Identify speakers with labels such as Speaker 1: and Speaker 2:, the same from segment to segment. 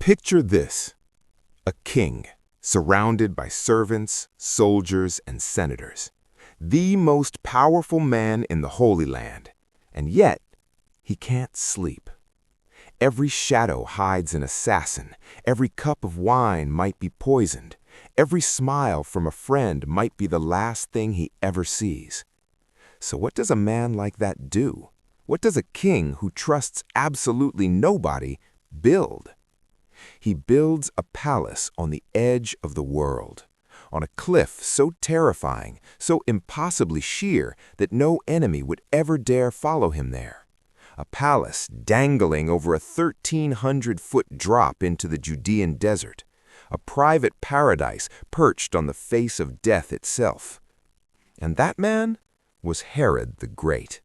Speaker 1: Picture this: a king, surrounded by servants, soldiers, and senators, the most powerful man in the Holy Land, and yet he can't sleep. Every shadow hides an assassin, every cup of wine might be poisoned, every smile from a friend might be the last thing he ever sees. So what does a man like that do? What does a king who trusts absolutely nobody build? He builds a palace on the edge of the world, on a cliff so terrifying, so impossibly sheer that no enemy would ever dare follow him there. A palace dangling over a 1,300-foot drop into the Judean desert, a private paradise perched on the face of death itself. And that man was Herod the Great.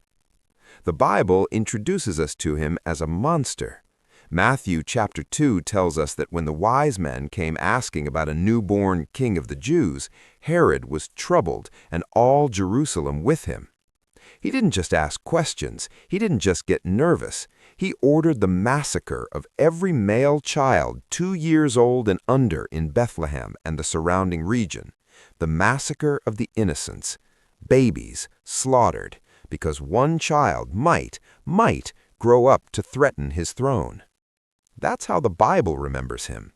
Speaker 1: The Bible introduces us to him as a monster. Matthew chapter 2 tells us that when the wise men came asking about a newborn king of the Jews, Herod was troubled and all Jerusalem with him. He didn't just ask questions, he didn't just get nervous. He ordered the massacre of every male child 2 years old and under in Bethlehem and the surrounding region. The massacre of the innocents, babies slaughtered, because one child might grow up to threaten his throne. That's how the Bible remembers him.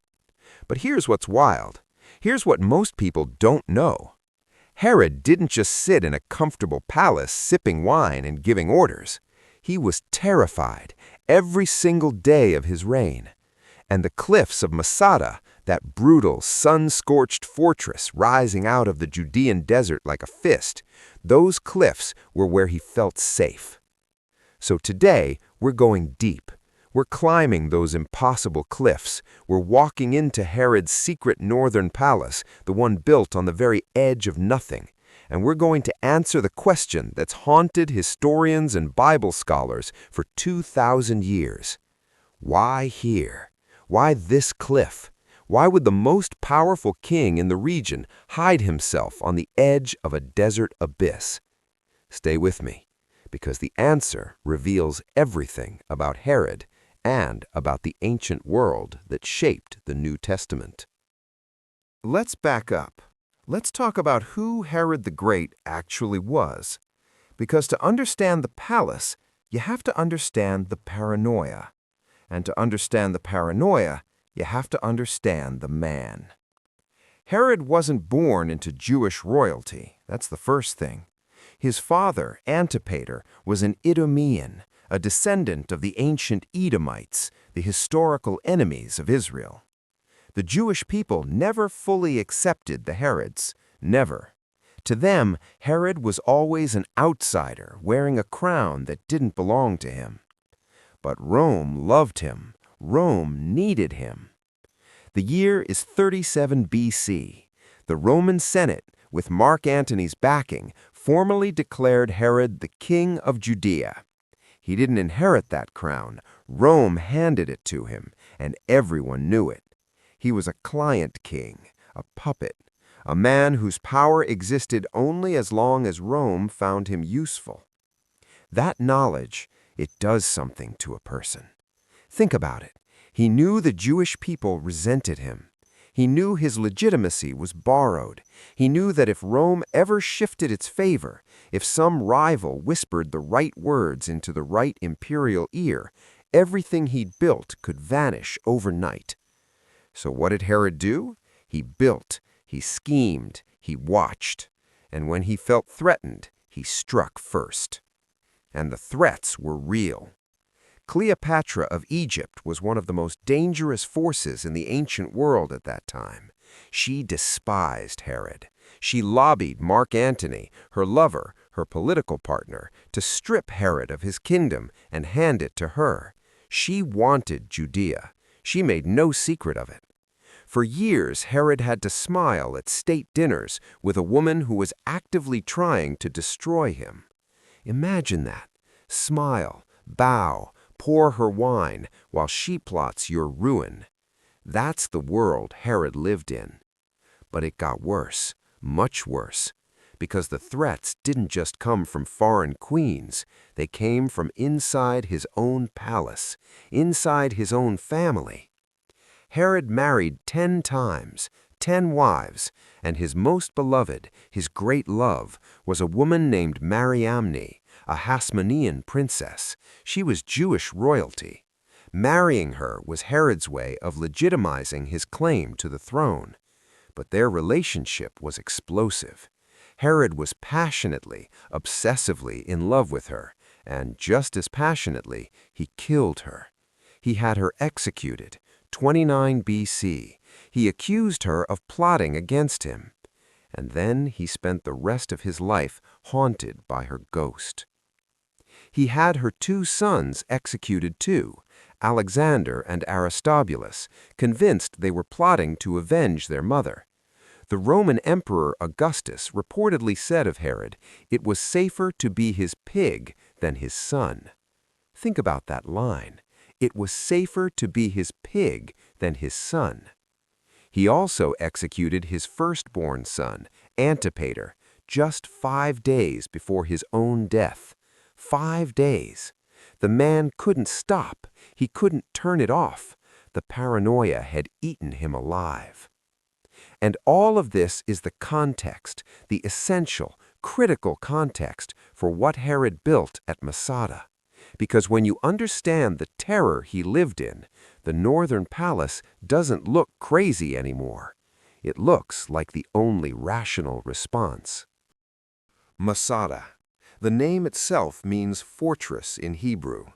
Speaker 1: But here's what's wild. Here's what most people don't know. Herod didn't just sit in a comfortable palace sipping wine and giving orders. He was terrified every single day of his reign. And the cliffs of Masada, that brutal, sun-scorched fortress rising out of the Judean desert like a fist, those cliffs were where he felt safe. So today, we're going deep. We're climbing those impossible cliffs. We're walking into Herod's secret northern palace, the one built on the very edge of nothing. And we're going to answer the question that's haunted historians and Bible scholars for 2,000 years. Why here? Why this cliff? Why would the most powerful king in the region hide himself on the edge of a desert abyss? Stay with me, because the answer reveals everything about Herod and about the ancient world that shaped the New Testament. Let's back up. Let's talk about who Herod the Great actually was. Because to understand the palace, you have to understand the paranoia. And to understand the paranoia, you have to understand the man. Herod wasn't born into Jewish royalty. That's the first thing. His father, Antipater, was an Idumean, a descendant of the ancient Edomites, the historical enemies of Israel. The Jewish people never fully accepted the Herods, never. To them, Herod was always an outsider wearing a crown that didn't belong to him. But Rome loved him. Rome needed him. The year is 37 BC. The Roman Senate, with Mark Antony's backing, formally declared Herod the king of Judea. He didn't inherit that crown. Rome handed it to him, and everyone knew it. He was a client king, a puppet, a man whose power existed only as long as Rome found him useful. That knowledge, it does something to a person. Think about it. He knew the Jewish people resented him. He knew his legitimacy was borrowed. He knew that if Rome ever shifted its favor, if some rival whispered the right words into the right imperial ear, everything he'd built could vanish overnight. So what did Herod do? He built, he schemed, he watched. And when he felt threatened, he struck first. And the threats were real. Cleopatra of Egypt was one of the most dangerous forces in the ancient world at that time. She despised Herod. She lobbied Mark Antony, her lover, her political partner, to strip Herod of his kingdom and hand it to her. She wanted Judea. She made no secret of it. For years, Herod had to smile at state dinners with a woman who was actively trying to destroy him. Imagine that. Smile, bow, pour her wine while she plots your ruin. That's the world Herod lived in. But it got worse, much worse, because the threats didn't just come from foreign queens. They came from inside his own palace, inside his own family.
Speaker 2: Herod married 10 times, 10 wives, and his most beloved, his great love, was a woman named Mariamne, a Hasmonean princess. She was Jewish royalty. Marrying her was Herod's way of legitimizing his claim to the throne. But their relationship was explosive. Herod was passionately, obsessively in love with her, and just as passionately, he killed her. He had her executed, 29 BC. He accused her of plotting against him. And then he spent the rest of his life haunted by her ghost. He had her 2 sons executed too, Alexander and Aristobulus, convinced they were plotting to avenge their mother. The Roman Emperor Augustus reportedly said of Herod, "It was safer to be his pig than his son." Think about that line. It was safer to be his pig than his son. He also executed his firstborn son, Antipater, just 5 days before his own death. 5 days. The man couldn't stop. He couldn't turn it off. The paranoia had eaten him alive. And all of this is the context, the essential, critical context for what Herod built at Masada. Because when you understand the terror he lived in, the northern palace doesn't look crazy anymore. It looks like the only rational response.
Speaker 3: Masada. The name itself means fortress in Hebrew.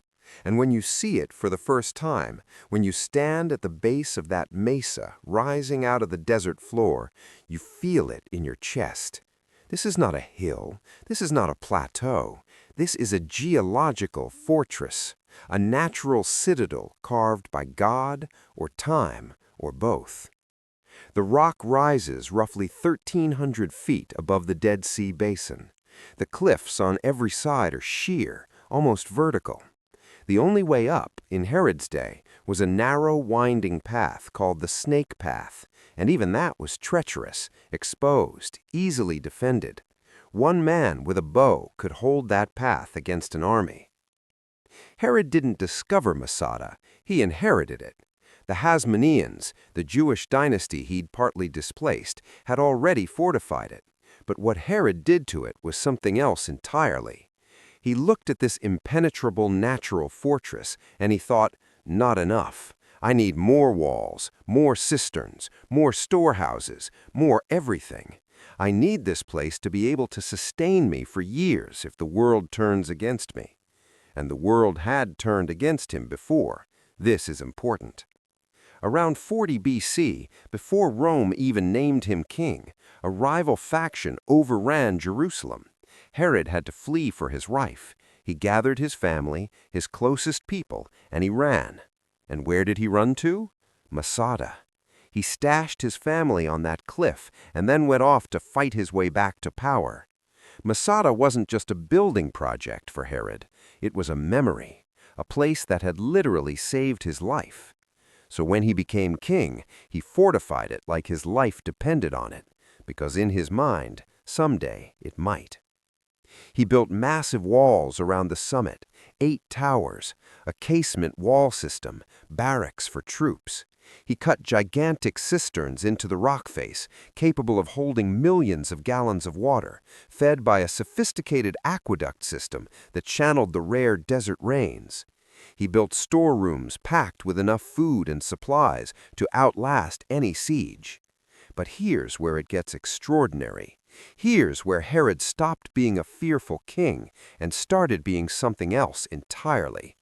Speaker 3: And when you see it for the first time, when you stand at the base of that mesa rising out of the desert floor, you feel it in your chest. This is not a hill. This is not a plateau. This is a geological fortress, a natural citadel carved by God or time or both. The rock rises roughly 1,300 feet above the Dead Sea Basin. The cliffs on every side are sheer, almost vertical. The only way up, in Herod's day, was a narrow, winding path called the Snake Path, and even that was treacherous, exposed, easily defended. One man with a bow could hold that path against an army. Herod didn't discover Masada, he inherited it. The Hasmoneans, the Jewish dynasty he'd partly displaced, had already fortified it. But what Herod did to it was something else entirely. He looked at this impenetrable natural fortress, and he thought, not enough. I need more walls, more cisterns, more storehouses, more everything. I need this place to be able to sustain me for years if the world turns against me. And the world had turned against him before. This is important. Around 40 BC, before Rome even named him king, a rival faction overran Jerusalem. Herod had to flee for his life. He gathered his family, his closest people, and he ran. And where did he run to? Masada. He stashed his family on that cliff and then went off to fight his way back to power. Masada wasn't just a building project for Herod. It was a memory, a place that had literally saved his life. So when he became king, he fortified it like his life depended on it, because in his mind, someday it might. He built massive walls around the summit, 8 towers, a casement wall system, barracks for troops. He cut gigantic cisterns into the rock face, capable of holding millions of gallons of water, fed by a sophisticated aqueduct system that channeled the rare desert rains. He built storerooms packed with enough food and supplies to outlast any siege. But here's where it gets extraordinary. Here's where Herod stopped being a fearful king and started being something else entirely.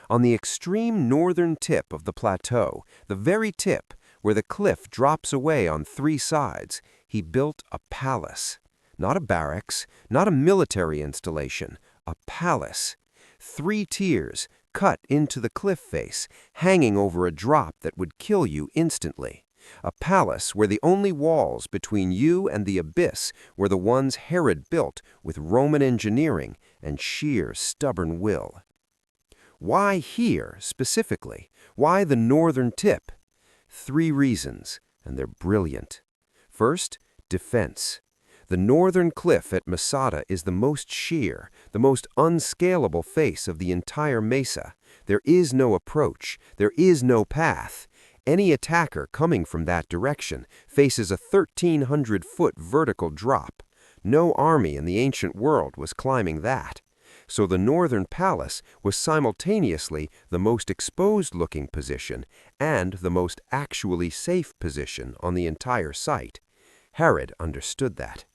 Speaker 3: On the extreme northern tip of the plateau, the very tip where the cliff drops away on 3 sides, he built a palace. Not a barracks, not a military installation, a palace. 3 tiers, cut into the cliff face, hanging over a drop that would kill you instantly. A palace where the only walls between you and the abyss were the ones Herod built with Roman engineering and sheer stubborn will. Why here, specifically? Why the northern tip? 3 reasons, and they're brilliant. First, defense. The northern cliff at Masada is the most sheer, the most unscalable face of the entire mesa. There is no approach. There is no path.
Speaker 2: Any attacker coming from that direction faces a 1,300-foot vertical drop. No army in the ancient world was climbing that. So the northern palace was simultaneously the most exposed-looking position and the most actually safe position on the entire site. Herod understood that.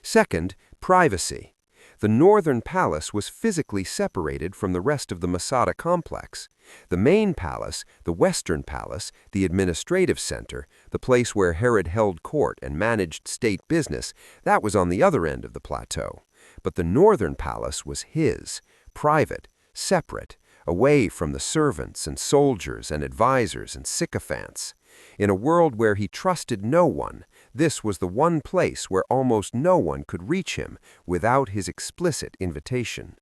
Speaker 2: Second, privacy. The northern palace was physically separated from the rest of the Masada complex. The main palace, the western palace, the administrative center, the place where Herod held court and managed state business, that was on the other end of the plateau. But the northern palace was his, private, separate, away from the servants and soldiers and advisors and sycophants. In a world where he trusted no one, this was the one place where almost no one could reach him without his explicit invitation.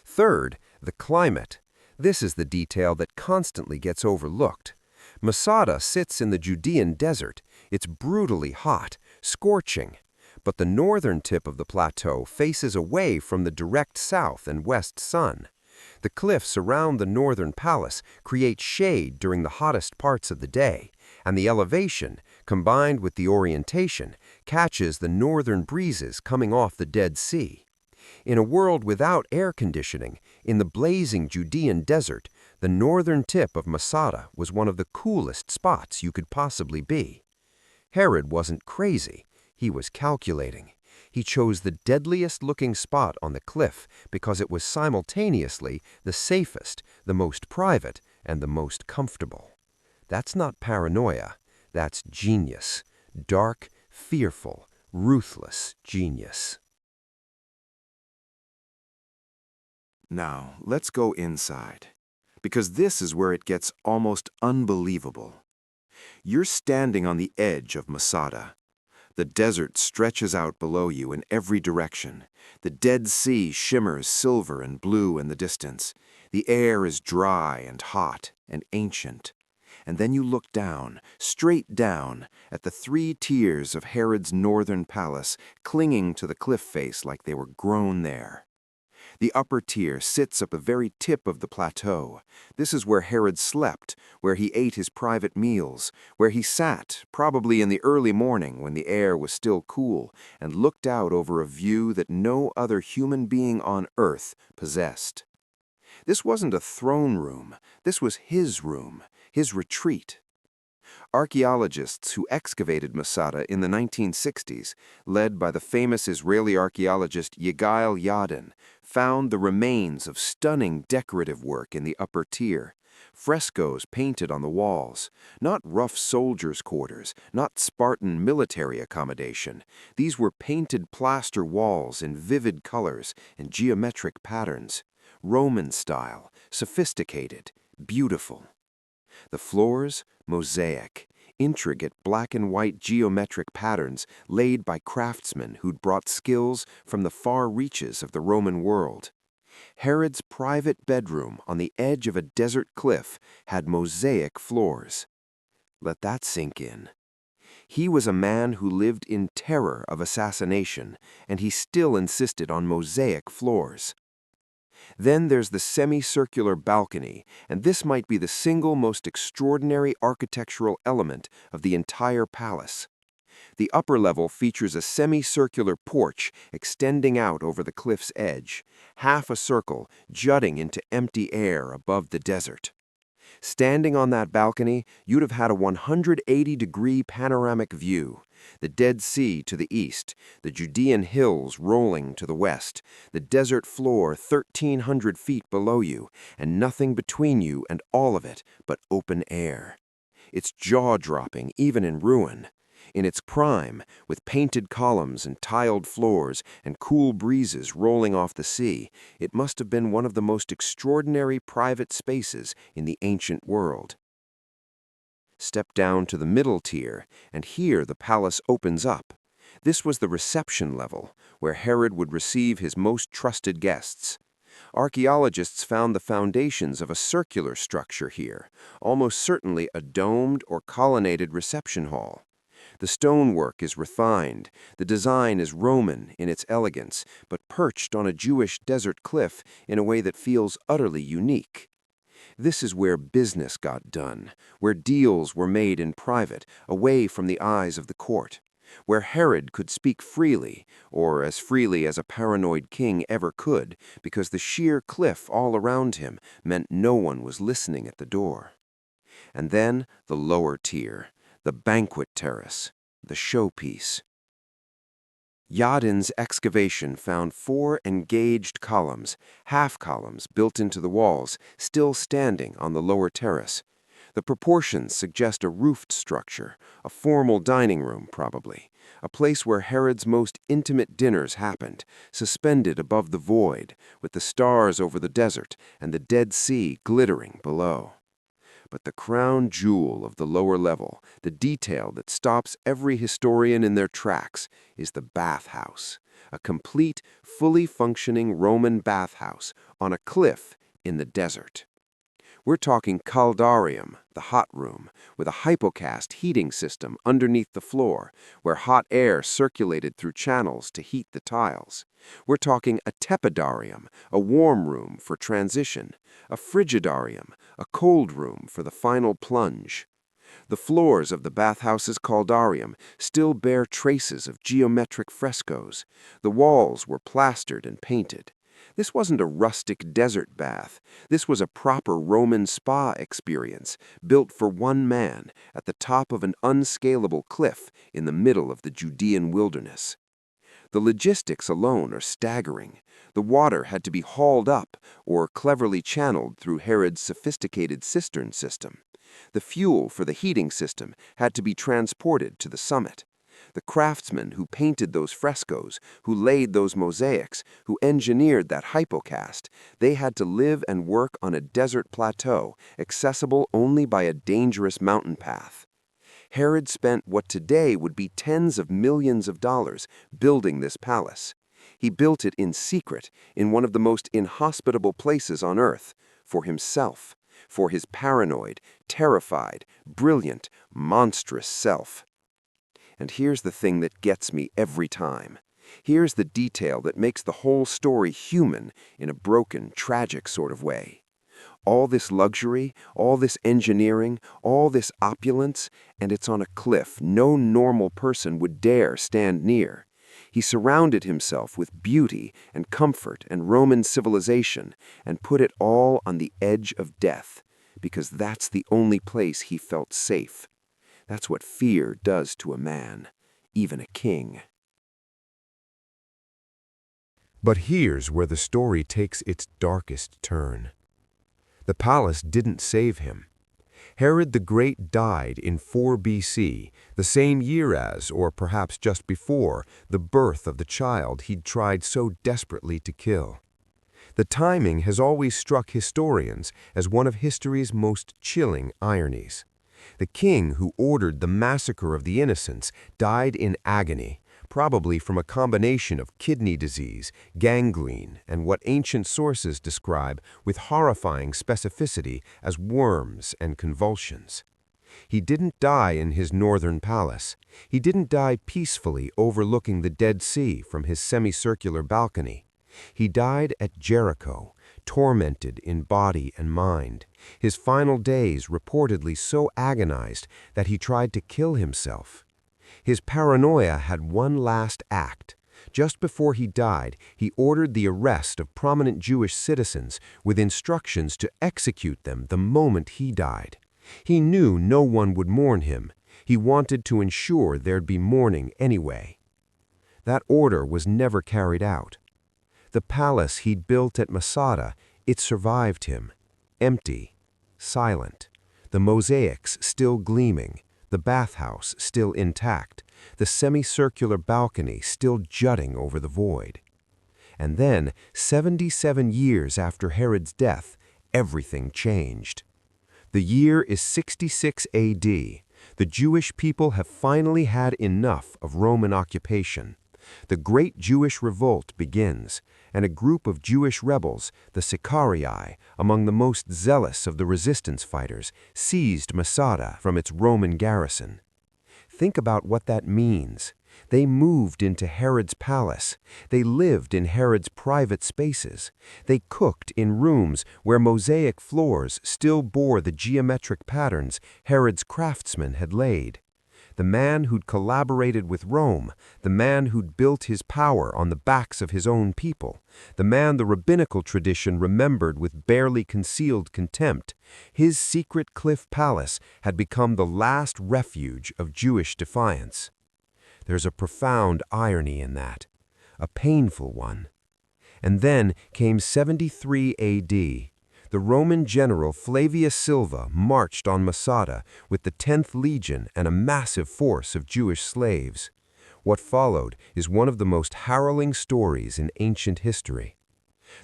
Speaker 2: Third, the climate. This is the detail that constantly gets overlooked. Masada sits in the Judean desert. It's brutally hot, scorching. But the northern tip of the plateau faces away from the direct south and west sun. The cliffs around the northern palace create shade during the hottest parts of the day, and the elevation, combined with the orientation, catches the northern breezes coming off the Dead Sea. In a world without air conditioning, in the blazing Judean desert, the northern tip of Masada was one of the coolest spots you could possibly be. Herod wasn't crazy. He was calculating. He chose the deadliest-looking spot on the cliff because it was simultaneously the safest, the most private, and the most comfortable. That's not paranoia. That's genius. Dark, fearful, ruthless genius.
Speaker 1: Now, let's go inside, because this is where it gets almost unbelievable. You're standing on the edge of Masada. The desert stretches out below you in every direction. The Dead Sea shimmers silver and blue in the distance. The air is dry and hot and ancient. And then you look down, straight down, at the 3 tiers of Herod's northern palace, clinging to the cliff face like they were grown there. The upper tier sits at the very tip of the plateau. This is where Herod slept, where he ate his private meals, where he sat, probably in the early morning when the air was still cool, and looked out over a view that no other human being on earth possessed. This wasn't a throne room. This was his room, his retreat. Archaeologists who excavated Masada in the 1960s, led by the famous Israeli archaeologist Yigael Yadin, found the remains of stunning decorative work in the upper tier. Frescoes painted on the walls, not rough soldiers' quarters, not Spartan military accommodation. These were painted plaster walls in vivid colors and geometric patterns. Roman style, sophisticated, beautiful. The floors, mosaic, intricate black and white geometric patterns laid by craftsmen who'd brought skills from the far reaches of the Roman world. Herod's private bedroom on the edge of a desert cliff had mosaic floors. Let that sink in. He was a man who lived in terror of assassination, and he still insisted on mosaic floors. Then there's the semicircular balcony, and this might be the single most extraordinary architectural element of the entire palace. The upper level features a semicircular porch extending out over the cliff's edge, half a circle jutting into empty air above the desert. Standing on that balcony, you'd have had a 180-degree panoramic view. The Dead Sea to the east, the Judean hills rolling to the west, the desert floor 1,300 feet below you, and nothing between you and all of it but open air. It's jaw-dropping even in ruin. In its prime, with painted columns and tiled floors and cool breezes rolling off the sea, it must have been one of the most extraordinary private spaces in the ancient world. Step down to the middle tier, and here the palace opens up. This was the reception level, where Herod would receive his most trusted guests. Archaeologists found the foundations of a circular structure here, almost certainly a domed or colonnaded reception hall. The stonework is refined, the design is Roman in its elegance, but perched on a Jewish desert cliff in a way that feels utterly unique.
Speaker 2: This is where business got done, where deals were made in private, away from the eyes of the court, where Herod could speak freely, or as freely as a paranoid king ever could, because the sheer cliff all around him meant no one was listening at the door. And then the lower tier, the banquet terrace, the showpiece. Yadin's excavation found 4 engaged columns, half columns built into the walls, still standing on the lower terrace. The proportions suggest a roofed structure, a formal dining room probably, a place where Herod's most intimate dinners happened, suspended above the void, with the stars over the desert and the Dead Sea glittering below. But the crown jewel of the lower level, the detail that stops every historian in their tracks, is the bathhouse, a complete, fully functioning Roman bathhouse on a cliff in the desert. We're talking caldarium, the hot room, with a hypocast heating system underneath the floor, where hot air circulated through channels to heat the tiles. We're talking a tepidarium, a warm room for transition, a frigidarium, a cold room for the final plunge. The floors of the bathhouse's caldarium still bear traces of geometric frescoes. The walls were plastered and painted. This wasn't a rustic desert bath. This was a proper Roman spa experience, built for one man at the top of an unscalable cliff in the middle of the Judean wilderness. The logistics alone are staggering. The water had to be hauled up or cleverly channeled through Herod's sophisticated cistern system. The fuel for the heating system had to be transported to the summit. The craftsmen who painted those frescoes, who laid those mosaics, who engineered that hypocast, they had to live and work on a desert plateau, accessible only by a dangerous mountain path. Herod spent what today would be tens of millions of dollars building this palace. He built it in secret, in one of the most inhospitable places on earth, for himself, for his paranoid, terrified, brilliant, monstrous self. And here's the thing that gets me every time. Here's the detail that makes the whole story human in a broken, tragic sort of way. All this luxury, all this engineering, all this opulence, and it's on a cliff no normal person would dare stand near. He surrounded himself with beauty and comfort and Roman civilization and put it all on the edge of death, because that's the only place he felt safe. That's what fear does to a man, even a king.
Speaker 1: But here's where the story takes its darkest turn. The palace didn't save him. Herod the Great died in 4 BC, the same year as, or perhaps just before, the birth of the child he'd tried so desperately to kill. The timing has always struck historians as one of history's most chilling ironies. The king who ordered the massacre of the innocents died in agony, probably from a combination of kidney disease, gangrene, and what ancient sources describe with horrifying specificity as worms and convulsions. He didn't die in his northern palace. He didn't die peacefully overlooking the Dead Sea from his semicircular balcony. He died at Jericho, tormented in body and mind, his final days reportedly so agonized that he tried to kill himself. His paranoia had one last act. Just before he died, he ordered the arrest of prominent Jewish citizens with instructions to execute them the moment he died. He knew no one would mourn him. He wanted to ensure there'd be mourning anyway. That order was never carried out. The palace he'd built at Masada, it survived him, empty, silent, the mosaics still gleaming, the bathhouse still intact, the semicircular balcony still jutting over the void. And then, 77 years after Herod's death, everything changed. The year is 66 AD. The Jewish people have finally had enough of Roman occupation. The Great Jewish Revolt begins, and a group of Jewish rebels, the Sicarii, among the most zealous of the resistance fighters, seized Masada from its Roman garrison. Think about what that means.
Speaker 2: They moved into Herod's palace. They lived in Herod's private spaces. They cooked in rooms where mosaic floors still bore the geometric patterns Herod's craftsmen had laid. The man who'd collaborated with Rome, the man who'd built his power on the backs of his own people, the man the rabbinical tradition remembered with barely concealed contempt, his secret cliff palace had become the last refuge of Jewish defiance. There's a profound irony in that, a painful one. And then came 73 A.D. The Roman general Flavius Silva marched on Masada with the 10th Legion and a massive force of Jewish slaves. What followed is one of the most harrowing stories in ancient history.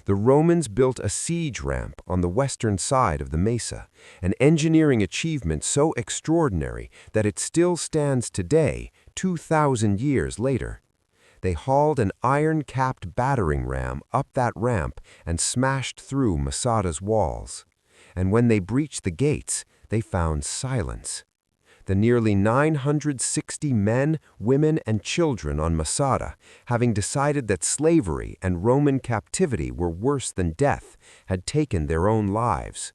Speaker 2: The Romans built a siege ramp on the western side of the mesa, an engineering achievement so extraordinary that it still stands today, 2,000 years later. They hauled an iron-capped battering ram up that ramp and smashed through Masada's walls. And when they breached the gates, they found silence. The nearly 960 men, women, and children on Masada, having decided that slavery and Roman captivity were worse than death, had taken their own lives.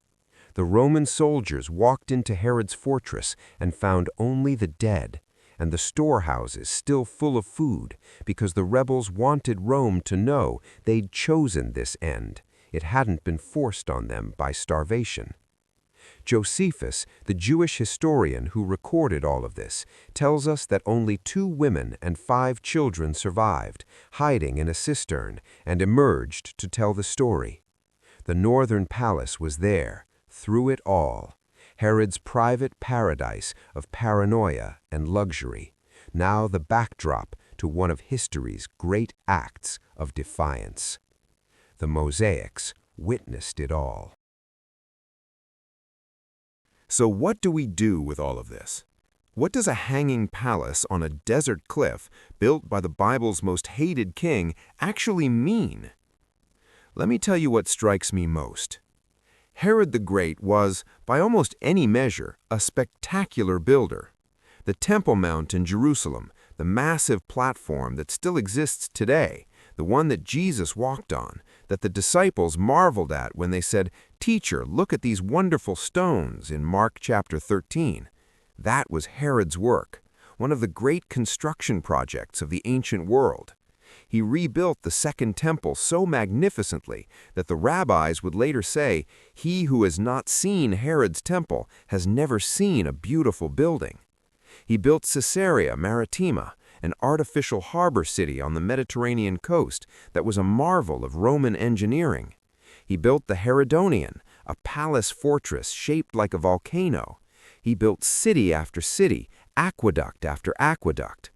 Speaker 2: The Roman soldiers walked into Herod's fortress and found only the dead, and the storehouses still full of food, because the rebels wanted Rome to know they'd chosen this end. It hadn't been forced on them by starvation. Josephus, the Jewish historian who recorded all of this, tells us that only 2 women and 5 children survived, hiding in a cistern, and emerged to tell the story. The northern palace was there, through it all. Herod's private paradise of paranoia and luxury, now the backdrop to one of history's great acts of defiance. The mosaics witnessed it all.
Speaker 1: So what do we do with all of this? What does a hanging palace on a desert cliff built by the Bible's most hated king actually mean? Let me tell you what strikes me most. Herod the Great was, by almost any measure, a spectacular builder. The Temple Mount in Jerusalem, the massive platform that still exists today, the one that Jesus walked on, that the disciples marveled at when they said, "Teacher, look at these wonderful stones," in Mark chapter 13. That was Herod's work, one of the great construction projects of the ancient world. He rebuilt the Second Temple so magnificently that the rabbis would later say, "He who has not seen Herod's temple has never seen a beautiful building." He built Caesarea Maritima, an artificial harbor city on the Mediterranean coast that was a marvel of Roman engineering. He built the Herodonion, a palace fortress shaped like a volcano. He built city after city, aqueduct after aqueduct.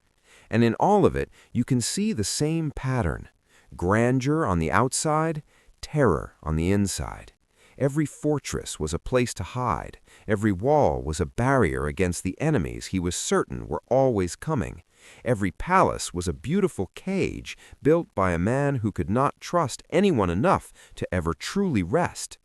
Speaker 1: And in all of it, you can see the same pattern. Grandeur on the outside, terror on the inside. Every fortress was a place to hide. Every wall was a barrier against the enemies he was certain were always coming. Every palace was a beautiful cage built by a man who could not trust anyone enough to ever truly rest.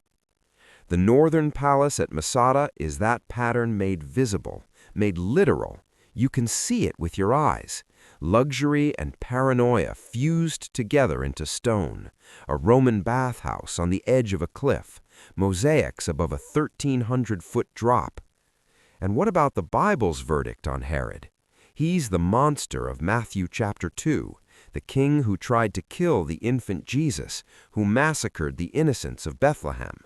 Speaker 1: The northern palace at Masada is that pattern made visible, made literal. You can see it with your eyes. Luxury and paranoia fused together into stone, a Roman bathhouse on the edge of a cliff, mosaics above a 1,300-foot drop. And what about the Bible's verdict on Herod? He's the monster of Matthew chapter 2, the king who tried to kill the infant Jesus, who massacred the innocents of Bethlehem.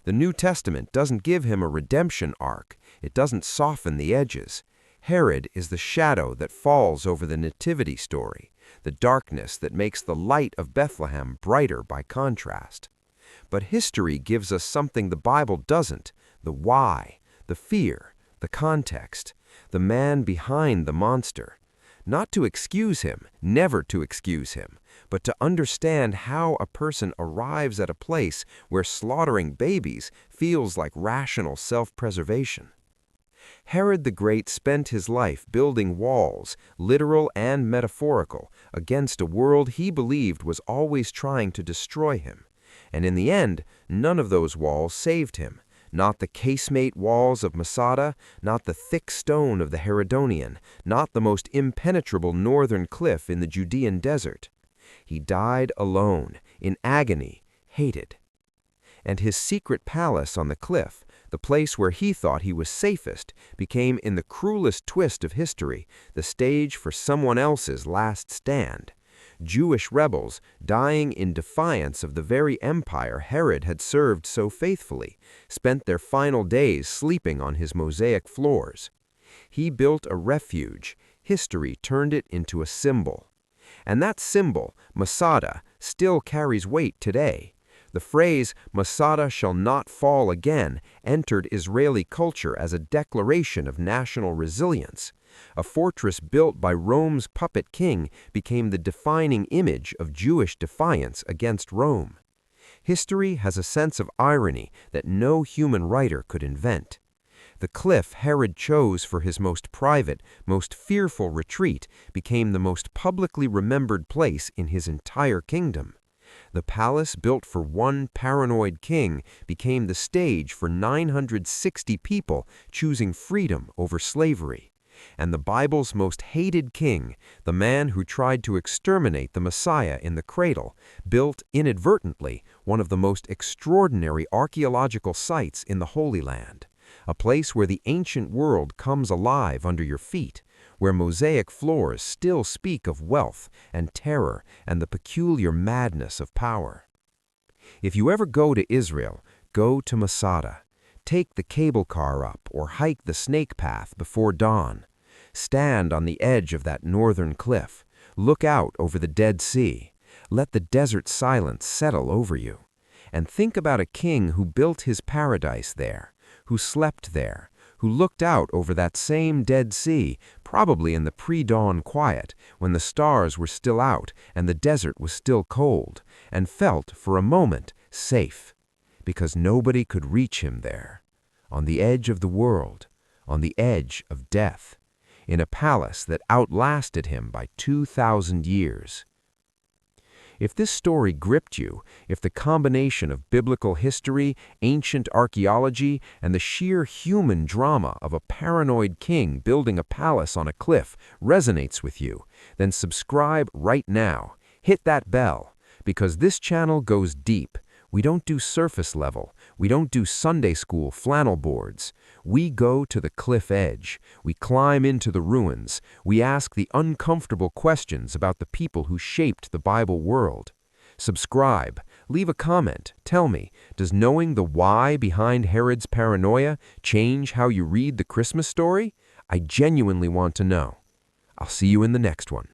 Speaker 1: The New Testament doesn't give him a redemption arc. It doesn't soften the edges. Herod is the shadow that falls over the nativity story, the darkness that makes the light of Bethlehem brighter by contrast. But history gives us something the Bible doesn't: the why, the fear, the context, the man behind the monster. Not to excuse him, never to excuse him, but to understand how a person arrives at a place where slaughtering babies feels like rational self-preservation. Herod the Great spent his life building walls, literal and metaphorical, against a world he believed was always trying to destroy him. And in the end, none of those walls saved him.
Speaker 2: not the casemate walls of Masada, not the thick stone of the Herodonian, not the most impenetrable northern cliff in the Judean desert. He died alone, in agony, hated. And his secret palace on the cliff, the place where he thought he was safest, became, in the cruelest twist of history, the stage for someone else's last stand. Jewish rebels, dying in defiance of the very empire Herod had served so faithfully, spent their final days sleeping on his mosaic floors. He built a refuge. History turned it into a symbol. And that symbol, Masada, still carries weight today. The phrase, "Masada shall not fall again," entered Israeli culture as a declaration of national resilience. A fortress built by Rome's puppet king became the defining image of Jewish defiance against Rome. History has a sense of irony that no human writer could invent. The cliff Herod chose for his most private, most fearful retreat became the most publicly remembered place in his entire kingdom. The palace built for one paranoid king became the stage for 960 people choosing freedom over slavery. And the Bible's most hated king, the man who tried to exterminate the Messiah in the cradle, built inadvertently one of the most extraordinary archaeological sites in the Holy Land, a place where the ancient world comes alive under your feet, where mosaic floors still speak of wealth and terror and the peculiar madness of power. If you ever go to Israel, go to Masada. Take the cable car up or hike the snake path before dawn. Stand on the edge of that northern cliff. Look out over the Dead Sea. Let the desert silence settle over you. And think about a king who built his paradise there, who slept there, who looked out over that same Dead Sea, probably in the pre-dawn quiet, when the stars were still out and the desert was still cold, and felt, for a moment, safe. Because nobody could reach him there, on the edge of the world, on the edge of death, in a palace that outlasted him by 2,000 years. If this story gripped you, if the combination of biblical history, ancient archaeology, and the sheer human drama of a paranoid king building a palace on a cliff resonates with you, then subscribe right now. Hit that bell, because this channel goes deep. We don't do surface level. We don't do Sunday school flannel boards. We go to the cliff edge. We climb into the ruins. We ask the uncomfortable questions about the people who shaped the Bible world. Subscribe. Leave a comment. Tell me, does knowing the why behind Herod's paranoia change how you read the Christmas story? I genuinely want to know. I'll see you in the next one.